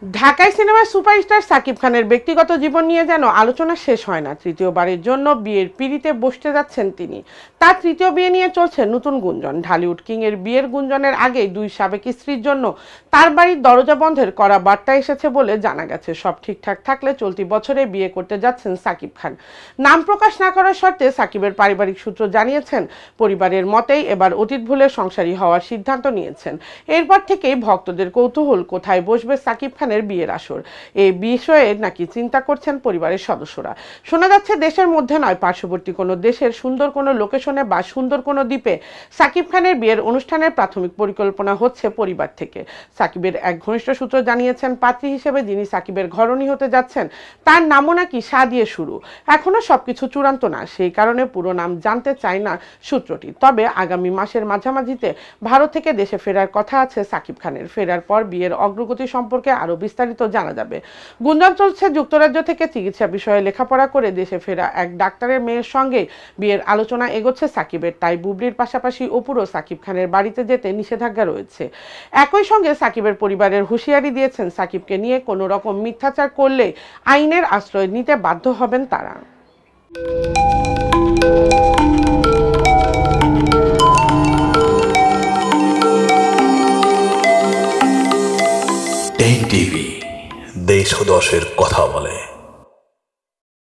ঢাকায় সিনেমার সুপারস্টার সাকিব খানের ব্যক্তিগত জীবন নিয়ে যেন আলোচনা শেষ হয় না। তৃতীয়বারের জন্য বিয়ের পিঁড়িতে বসতে যাচ্ছেন তিনি। তার তৃতীয় বিয়ে নিয়ে চলছে নতুন গুঞ্জন। ঢালিউড কিং এর বিয়ের গুঞ্জনের আগেই দুই সাবেক স্ত্রীর জন্য তার বাড়ির দরজা বন্ধের করা বার্তা এসেছে বলে জানা গেছে। সব ঠিকঠাক থাকলে চলতি বছরে বিয়ে করতে যাচ্ছেন সাকিব খান। নাম প্রকাশ না করার শর্তে সাকিবের পারিবারিক সূত্র জানিয়েছেন, পরিবারের মতেই এবার অতীত ভুলে সংসারী হওয়ার সিদ্ধান্ত নিয়েছেন। এরপর থেকেই ভক্তদের কৌতূহল, কোথায় বসবে সাকিব খানের বিয়ের আসর। এই বিষয়ে নাকি চিন্তা করছেন পরিবারের সদস্যরা। শোনা যাচ্ছে দেশের মধ্যে নয়, পার্শ্ববর্তী কোনো দেশের সুন্দর কোনো লোকেশনে বা সুন্দর কোনো দ্বীপে সাকিব খানের বিয়ের অনুষ্ঠানের প্রাথমিক পরিকল্পনা হচ্ছে পরিবার থেকে। সাকিবের এক ঘনিষ্ঠ সূত্র জানিয়েছেন, পাত্রী হিসেবে যিনি সাকিবের ঘরণী হতে যাচ্ছেন তার নামও নাকি সা দিয়ে শুরু। এখনো সবকিছু চূড়ান্ত না, সেই কারণে পুরো নাম জানতে চায় না সূত্রটি। তবে আগামী মাসের মাঝামাঝিতে ভারত থেকে দেশে ফেরার কথা আছে সাকিব খানের। ফেরার পর বিয়ের অগ্রগতি সম্পর্কে আরো বিস্তারিত জানা যাবে। গুঞ্জন চলছে যুক্তরাজ্য থেকে চিকিৎসা বিষয়ে লেখাপড়া করে দেশে ফেরা এক ডাক্তারের মেয়ের সঙ্গে বিয়ের আলোচনা এগোচ্ছে সাকিবের। তাই বুবলির পাশাপাশি অপুরও সাকিব খানের বাড়িতে যেতে নিষেধাজ্ঞা রয়েছে। একই সঙ্গে সাকিবের পরিবারের হুঁশিয়ারি দিয়েছেন, সাকিবকে নিয়ে কোনো রকম মিথ্যাচার করলে আইনের আশ্রয় নিতে বাধ্য হবেন তারা। টেক টিভি, দেশ ও দশের কথা বলে।